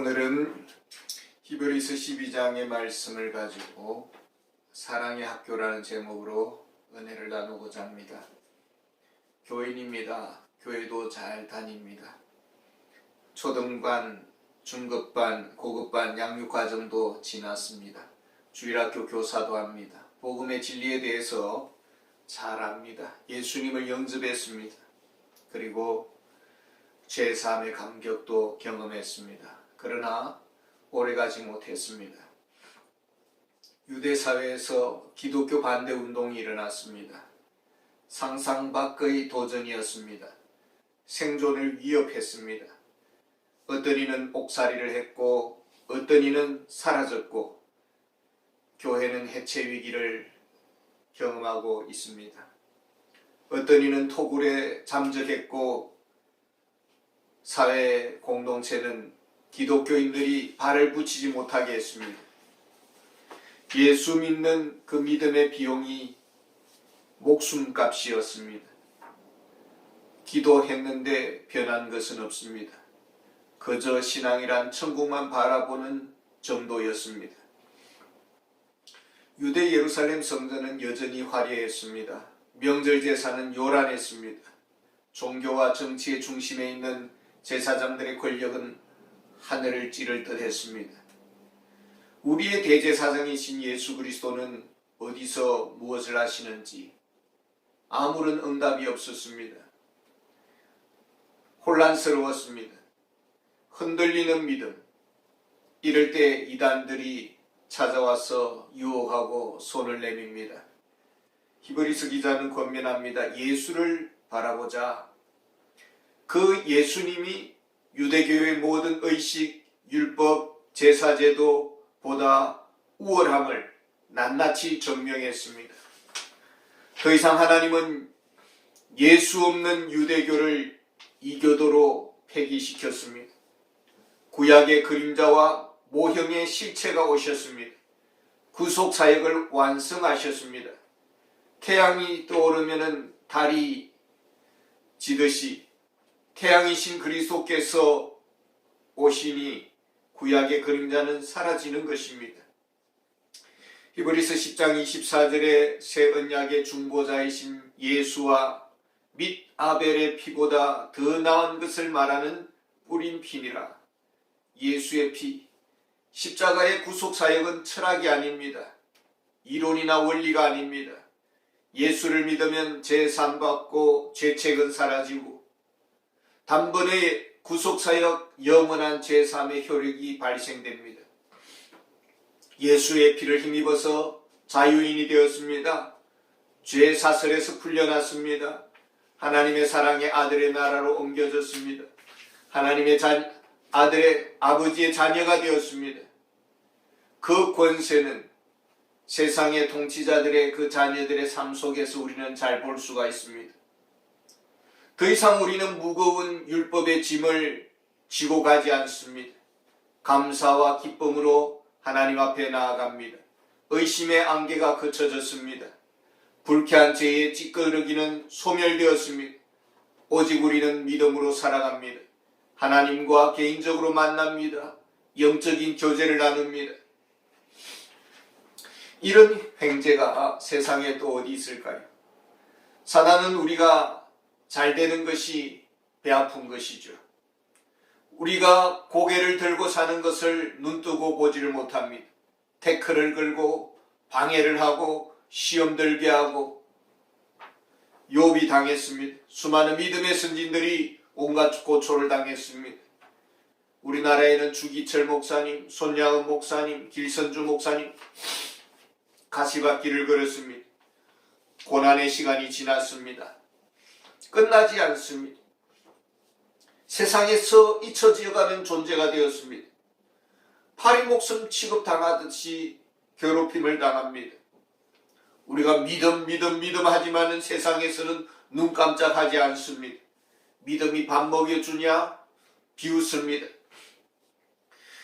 오늘은 히브리서 12장의 말씀을 가지고 사랑의 학교라는 제목으로 은혜를 나누고자 합니다. 교인입니다. 교회도 잘 다닙니다. 초등반, 중급반, 고급반 양육과정도 지났습니다. 주일학교 교사도 합니다. 복음의 진리에 대해서 잘 압니다. 예수님을 영접했습니다. 그리고 제3의 감격도 경험했습니다. 그러나 오래가지 못했습니다. 유대사회에서 기독교 반대 운동이 일어났습니다. 상상 밖의 도전이었습니다. 생존을 위협했습니다. 어떤 이는 옥살이를 했고 어떤 이는 사라졌고 교회는 해체 위기를 경험하고 있습니다. 어떤 이는 토굴에 잠적했고 사회 공동체는 기독교인들이 발을 붙이지 못하게 했습니다. 예수 믿는 그 믿음의 비용이 목숨값이었습니다. 기도했는데 변한 것은 없습니다. 그저 신앙이란 천국만 바라보는 정도였습니다. 유대 예루살렘 성전은 여전히 화려했습니다. 명절 제사는 요란했습니다. 종교와 정치의 중심에 있는 제사장들의 권력은 하늘을 찌를 듯 했습니다. 우리의 대제사장이신 예수 그리스도는 어디서 무엇을 하시는지 아무런 응답이 없었습니다. 혼란스러웠습니다. 흔들리는 믿음. 이럴 때 이단들이 찾아와서 유혹하고 손을 내밉니다. 히브리서 기자는 권면합니다. 예수를 바라보자. 그 예수님이 유대교의 모든 의식, 율법, 제사제도보다 우월함을 낱낱이 증명했습니다. 더 이상 하나님은 예수 없는 유대교를 이교도로 폐기시켰습니다. 구약의 그림자와 모형의 실체가 오셨습니다. 구속사역을 완성하셨습니다. 태양이 떠오르면 달이 지듯이 태양이신 그리스도께서 오시니 구약의 그림자는 사라지는 것입니다. 히브리서 10장 24절에 새 언약의 중보자이신 예수와 및 아벨의 피보다 더 나은 것을 말하는 뿌린 피니라. 예수의 피, 십자가의 구속사역은 철학이 아닙니다. 이론이나 원리가 아닙니다. 예수를 믿으면 죄산 받고 죄책은 사라지고 단번에 구속사역 영원한 제3의 효력이 발생됩니다. 예수의 피를 힘입어서 자유인이 되었습니다. 죄 사슬에서 풀려났습니다. 하나님의 사랑의 아들의 나라로 옮겨졌습니다. 하나님의 아들의 아버지의 자녀가 되었습니다. 그 권세는 세상의 통치자들의 그 자녀들의 삶 속에서 우리는 잘 볼 수가 있습니다. 더 이상 우리는 무거운 율법의 짐을 지고 가지 않습니다. 감사와 기쁨으로 하나님 앞에 나아갑니다. 의심의 안개가 걷혀졌습니다. 불쾌한 죄의 찌꺼러기는 소멸되었습니다. 오직 우리는 믿음으로 살아갑니다. 하나님과 개인적으로 만납니다. 영적인 교제를 나눕니다. 이런 횡재가 세상에 또 어디 있을까요? 사단은 우리가 잘 되는 것이 배 아픈 것이죠. 우리가 고개를 들고 사는 것을 눈뜨고 보지를 못합니다. 태클을 걸고 방해를 하고 시험 들게 하고 욥이 당했습니다. 수많은 믿음의 선진들이 온갖 고초를 당했습니다. 우리나라에는 주기철 목사님, 손양은 목사님, 길선주 목사님 가시밭길을 걸었습니다. 고난의 시간이 지났습니다. 끝나지 않습니다. 세상에서 잊혀지어가는 존재가 되었습니다. 파리 목숨 취급당하듯이 괴롭힘을 당합니다. 우리가 믿음 하지만은 세상에서는 눈 깜짝하지 않습니다. 믿음이 밥 먹여주냐? 비웃습니다.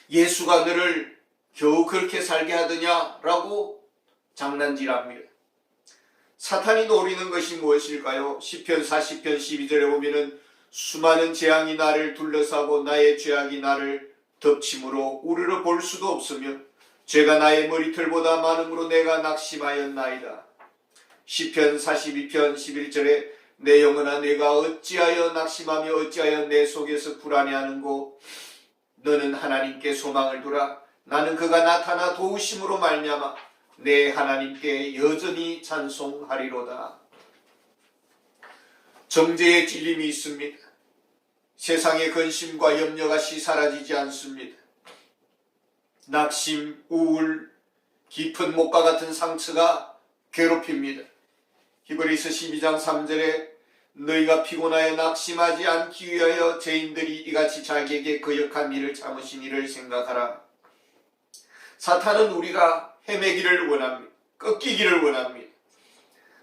예수가 너를 겨우 그렇게 살게 하더냐라고 장난질합니다. 사탄이 노리는 것이 무엇일까요? 시편 40편 12절에 보면은 수많은 재앙이 나를 둘러싸고 나의 죄악이 나를 덮침으로 우르르 볼 수도 없으며 죄가 나의 머리털보다 많음으로 내가 낙심하였나이다. 시편 42편 11절에 내 영혼아 내가 어찌하여 낙심하며 어찌하여 내 속에서 불안해하는고 너는 하나님께 소망을 두라. 나는 그가 나타나 도우심으로 말미암아 내 하나님께 여전히 찬송하리로다. 정죄의 찔림이 있습니다. 세상의 근심과 염려가 사라지지 않습니다. 낙심, 우울, 깊은 목과 같은 상처가 괴롭힙니다. 히브리서 12장 3절에 너희가 피곤하여 낙심하지 않기 위하여 죄인들이 이같이 자기에게 거역한 일을 참으신 이를 생각하라. 사탄은 우리가 헤매기를 원합니다. 꺾이기를 원합니다.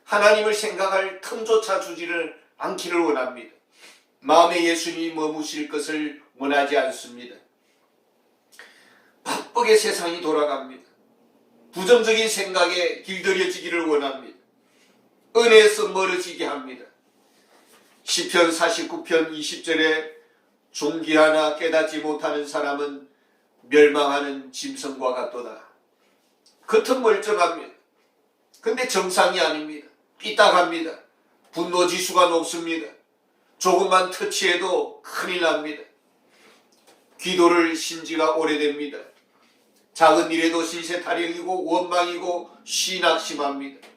하나님을 생각할 틈조차 주지를 않기를 원합니다. 마음에 예수님이 머무실 것을 원하지 않습니다. 바쁘게 세상이 돌아갑니다. 부정적인 생각에 길들여지기를 원합니다. 은혜에서 멀어지게 합니다. 시편 49편 20절에 존귀하나 깨닫지 못하는 사람은 멸망하는 짐승과 같도다. 겉은 멀쩡합니다. 근데 정상이 아닙니다. 삐딱합니다. 분노지수가 높습니다. 조금만 터치해도 큰일 납니다. 기도를 신지가 오래됩니다. 작은 일에도 신세타령이고 원망이고 쉬낙심합니다.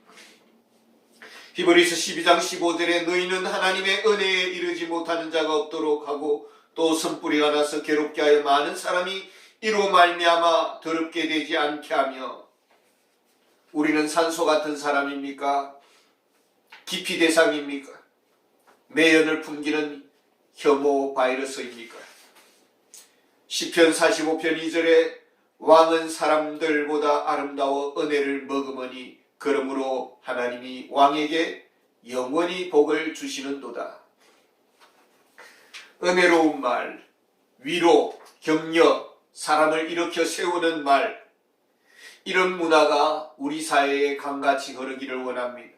히브리서 12장 15절에 너희는 하나님의 은혜에 이르지 못하는 자가 없도록 하고 또 선뿌리가 나서 괴롭게 하여 많은 사람이 이로 말미암아 더럽게 되지 않게 하며. 우리는 산소 같은 사람입니까? 기피 대상입니까? 매연을 풍기는 혐오 바이러스입니까? 시편 45편 2절에 왕은 사람들보다 아름다워 은혜를 머금으니 그러므로 하나님이 왕에게 영원히 복을 주시는도다. 은혜로운 말, 위로, 격려, 사람을 일으켜 세우는 말, 이런 문화가 우리 사회에 강같이 흐르기를 원합니다.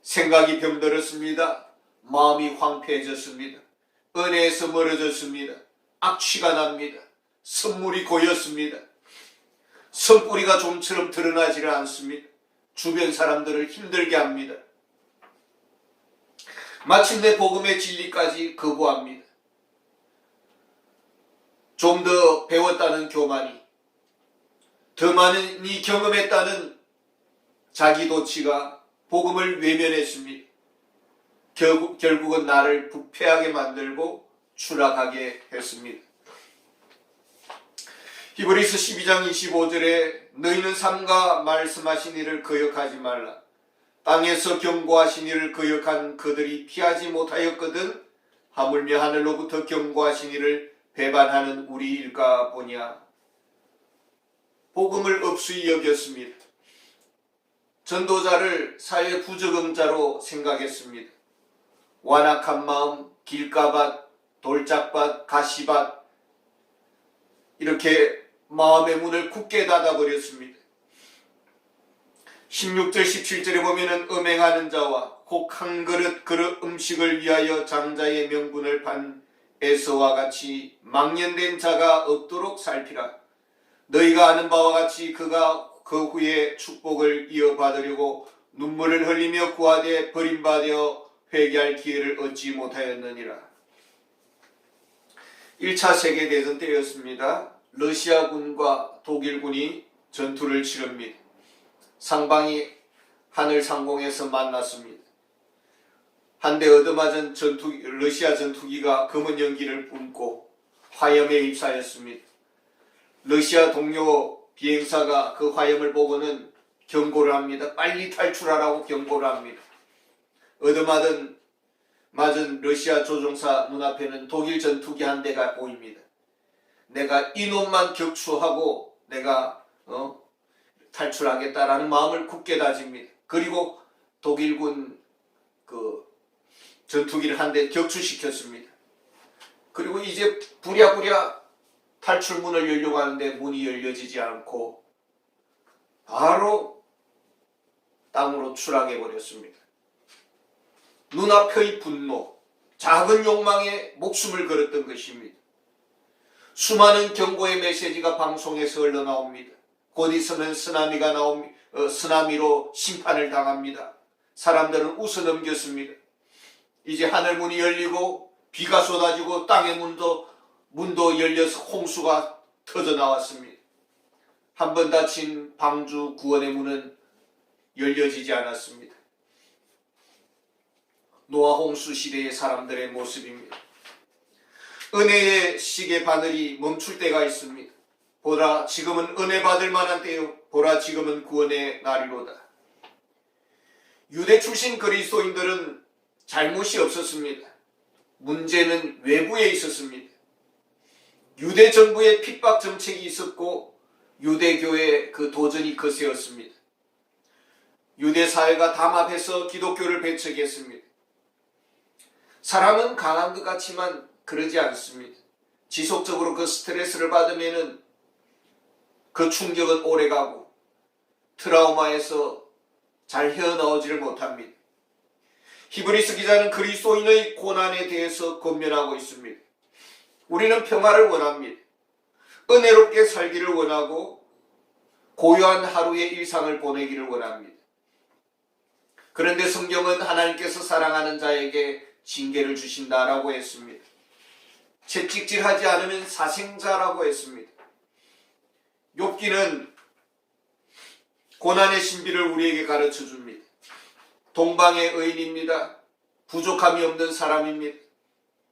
생각이 병들었습니다. 마음이 황폐해졌습니다. 은혜에서 멀어졌습니다. 악취가 납니다. 선물이 고였습니다. 선뿌리가 좀처럼 드러나지를 않습니다. 주변 사람들을 힘들게 합니다. 마침내 복음의 진리까지 거부합니다. 좀 더 배웠다는 교만이, 더 많이 경험했다는 자기 도취가 복음을 외면했습니다. 결국은 나를 부패하게 만들고 추락하게 했습니다. 히브리서 12장 25절에 너희는 삼가 말씀하신 이를 거역하지 말라. 땅에서 경고하신 이를 거역한 그들이 피하지 못하였거든 하물며 하늘로부터 경고하신 이를 배반하는 우리일까 보냐. 복음을 업수히 여겼습니다. 전도자를 사회 부적응자로 생각했습니다. 완악한 마음, 길가밭, 돌짝밭, 가시밭, 이렇게 마음의 문을 굳게 닫아버렸습니다. 16절 17절에 보면은 음행하는 자와 혹 한 그릇 음식을 위하여 장자의 명분을 판 에서와 같이 망령된 자가 없도록 살피라. 너희가 아는 바와 같이 그가 그 후에 축복을 이어받으려고 눈물을 흘리며 구하되 버림받아 회개할 기회를 얻지 못하였느니라. 1차 세계대전 때였습니다. 러시아군과 독일군이 전투를 치릅니다. 상방이 하늘 상공에서 만났습니다. 한 대 얻어맞은 러시아 전투기가 검은 연기를 뿜고 화염에 입사했습니다. 러시아 동료 비행사가 그 화염을 보고는 경고를 합니다. 빨리 탈출하라고 경고를 합니다. 맞은 러시아 조종사 눈앞에는 독일 전투기 한 대가 보입니다. 내가 이놈만 격추하고 내가 탈출하겠다라는 마음을 굳게 다집니다. 그리고 독일군 전투기를 한 대 격추시켰습니다. 그리고 이제 부랴부랴 탈출문을 열려고 하는데 문이 열려지지 않고 바로 땅으로 추락해버렸습니다. 눈앞의 분노, 작은 욕망에 목숨을 걸었던 것입니다. 수많은 경고의 메시지가 방송에서 흘러나옵니다. 곧 있으면 쓰나미로 심판을 당합니다. 사람들은 웃어넘겼습니다. 이제 하늘 문이 열리고 비가 쏟아지고 땅의 문도 열려서 홍수가 터져 나왔습니다. 한 번 닫힌 방주 구원의 문은 열려지지 않았습니다. 노아 홍수 시대의 사람들의 모습입니다. 은혜의 시계 바늘이 멈출 때가 있습니다. 보라, 지금은 은혜 받을 만한 때요. 보라, 지금은 구원의 날이로다. 유대 출신 그리스도인들은 잘못이 없었습니다. 문제는 외부에 있었습니다. 유대 정부의 핍박 정책이 있었고 유대교의 그 도전이 거세었습니다. 유대 사회가 담합해서 기독교를 배척했습니다. 사람은 강한 것 같지만 그러지 않습니다. 지속적으로 그 스트레스를 받으면은 그 충격은 오래가고 트라우마에서 잘 헤어나오지를 못합니다. 히브리서 기자는 그리스도인의 고난에 대해서 권면하고 있습니다. 우리는 평화를 원합니다. 은혜롭게 살기를 원하고 고요한 하루의 일상을 보내기를 원합니다. 그런데 성경은 하나님께서 사랑하는 자에게 징계를 주신다라고 했습니다. 채찍질하지 않으면 사생자라고 했습니다. 욥기는 고난의 신비를 우리에게 가르쳐 줍니다. 동방의 의인입니다. 부족함이 없는 사람입니다.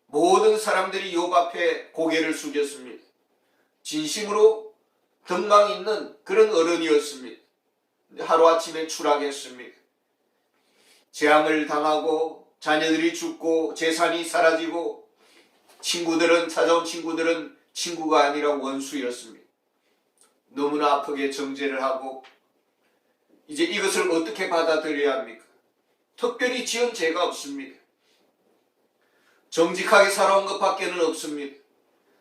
모든 사람들이 욥 앞에 고개를 숙였습니다. 진심으로 덕망 있는 그런 어른이었습니다. 하루아침에 추락했습니다. 재앙을 당하고 자녀들이 죽고 재산이 사라지고 찾아온 친구들은 친구가 아니라 원수였습니다. 너무나 아프게 정죄를 하고 이제 이것을 어떻게 받아들여야 합니까? 특별히 지은 죄가 없습니다. 정직하게 살아온 것밖에는 없습니다.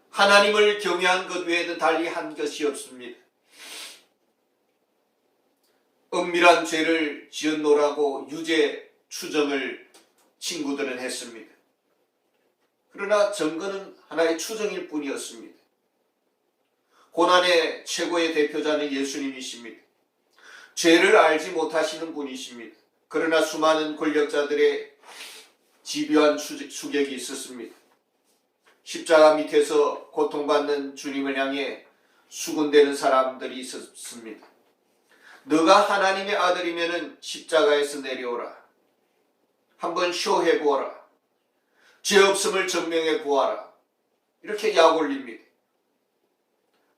하나님을 경외한 것 외에는 달리 한 것이 없습니다. 은밀한 죄를 지었노라고 유죄 추정을 친구들은 했습니다. 그러나 증거는 하나의 추정일 뿐이었습니다. 고난의 최고의 대표자는 예수님이십니다. 죄를 알지 못하시는 분이십니다. 그러나 수많은 권력자들의 집요한 추격이 있었습니다. 십자가 밑에서 고통받는 주님을 향해 수군대는 사람들이 있었습니다. 너가 하나님의 아들이면 십자가에서 내려오라. 한번 쇼해보아라. 죄 없음을 증명해 보아라. 이렇게 약 올립니다.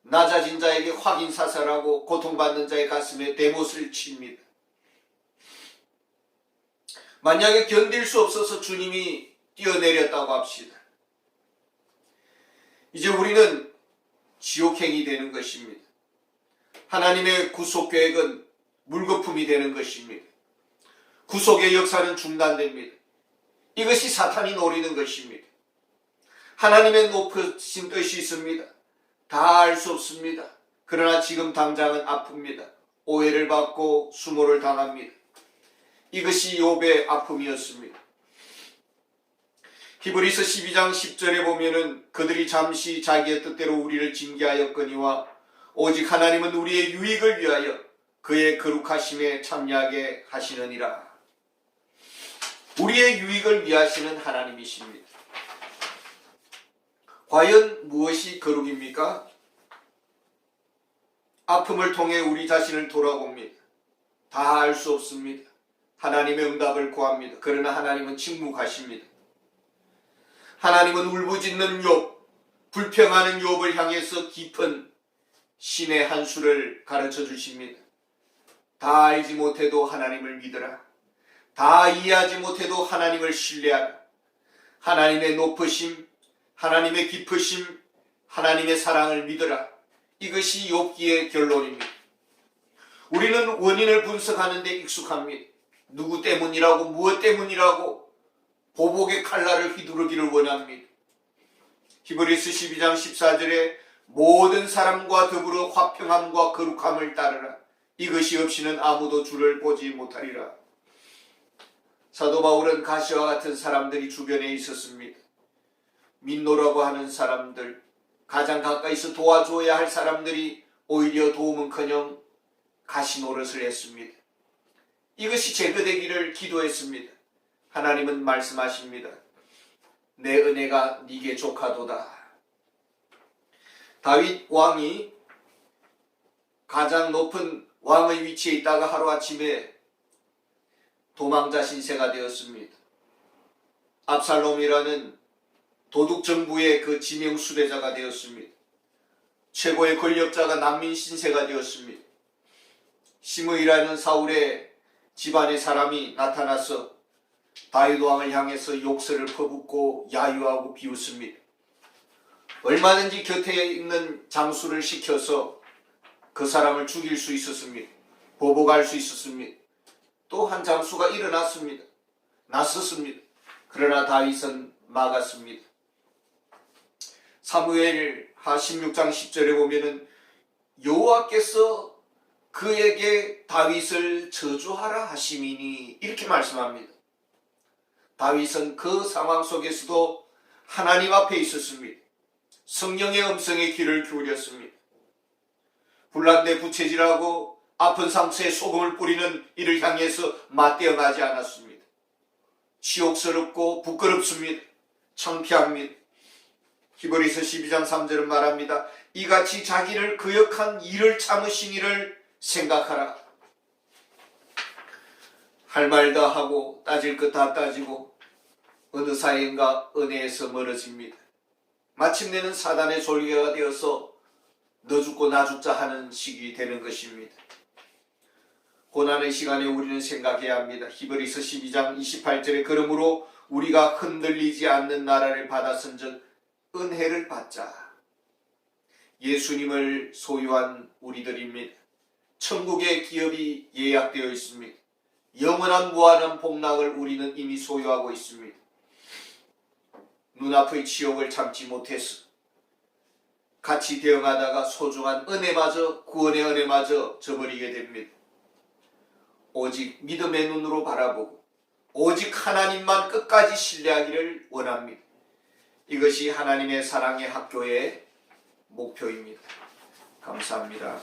낮아진 자에게 확인사살하고 고통받는 자의 가슴에 대못을 칩니다. 만약에 견딜 수 없어서 주님이 뛰어내렸다고 합시다. 이제 우리는 지옥행이 되는 것입니다. 하나님의 구속계획은 물거품이 되는 것입니다. 구속의 역사는 중단됩니다. 이것이 사탄이 노리는 것입니다. 하나님의 높으신 뜻이 있습니다. 다 알 수 없습니다. 그러나 지금 당장은 아픕니다. 오해를 받고 수모를 당합니다. 이것이 욥의 아픔이었습니다. 히브리서 12장 10절에 보면은 그들이 잠시 자기의 뜻대로 우리를 징계하였거니와 오직 하나님은 우리의 유익을 위하여 그의 거룩하심에 참여하게 하시느니라. 우리의 유익을 위하시는 하나님이십니다. 과연 무엇이 거룩입니까? 아픔을 통해 우리 자신을 돌아봅니다. 다 알 수 없습니다. 하나님의 응답을 구합니다. 그러나 하나님은 침묵하십니다. 하나님은 울부짖는 욥, 불평하는 욥을 향해서 깊은 신의 한 수를 가르쳐 주십니다. 다 알지 못해도 하나님을 믿으라. 다 이해하지 못해도 하나님을 신뢰하라. 하나님의 높으심, 하나님의 깊으심, 하나님의 사랑을 믿으라. 이것이 욥기의 결론입니다. 우리는 원인을 분석하는 데 익숙합니다. 누구 때문이라고 무엇 때문이라고 보복의 칼날을 휘두르기를 원합니다. 히브리서 12장 14절에 모든 사람과 더불어 화평함과 거룩함을 따르라. 이것이 없이는 아무도 주를 보지 못하리라. 사도 바울은 가시와 같은 사람들이 주변에 있었습니다. 민노라고 하는 사람들, 가장 가까이서 도와줘야 할 사람들이 오히려 도움은커녕 가시노릇을 했습니다. 이것이 제거되기를 기도했습니다. 하나님은 말씀하십니다. 내 은혜가 네게 족하도다. 다윗 왕이 가장 높은 왕의 위치에 있다가 하루아침에 도망자 신세가 되었습니다. 압살롬이라는 도둑정부의 그 지명 수배자가 되었습니다. 최고의 권력자가 난민 신세가 되었습니다. 시므이라는 사울의 집안의 사람이 나타나서 다윗 왕을 향해서 욕설을 퍼붓고 야유하고 비웃습니다. 얼마든지 곁에 있는 장수를 시켜서 그 사람을 죽일 수 있었습니다. 보복할 수 있었습니다. 또 한 장수가 일어났습니다. 나섰습니다. 그러나 다윗은 막았습니다. 사무엘하 16장 10절에 보면은 여호와께서 그에게 다윗을 저주하라 하심이니 이렇게 말씀합니다. 다윗은 그 상황 속에서도 하나님 앞에 있었습니다. 성령의 음성에 귀를 기울였습니다. 불난데 부채질하고 아픈 상처에 소금을 뿌리는 이를 향해서 맞대어나지 않았습니다. 치욕스럽고 부끄럽습니다. 창피합니다. 히브리서 12장 3절은 말합니다. 이같이 자기를 거역한 이를 참으신 이를 생각하라. 할 말 다 하고 따질 것 다 따지고 어느 사이인가 은혜에서 멀어집니다. 마침내는 사단의 졸개가 되어서 너 죽고 나 죽자 하는 시기 되는 것입니다. 고난의 시간에 우리는 생각해야 합니다. 히브리서 12장 28절에 그러므로 우리가 흔들리지 않는 나라를 받았은즉 은혜를 받자. 예수님을 소유한 우리들입니다. 천국의 기업이 예약되어 있습니다. 영원한 무한한 복락을 우리는 이미 소유하고 있습니다. 눈앞의 치욕을 참지 못해서 같이 대응하다가 소중한 은혜마저, 구원의 은혜마저 저버리게 됩니다. 오직 믿음의 눈으로 바라보고 오직 하나님만 끝까지 신뢰하기를 원합니다. 이것이 하나님의 사랑의 학교의 목표입니다. 감사합니다.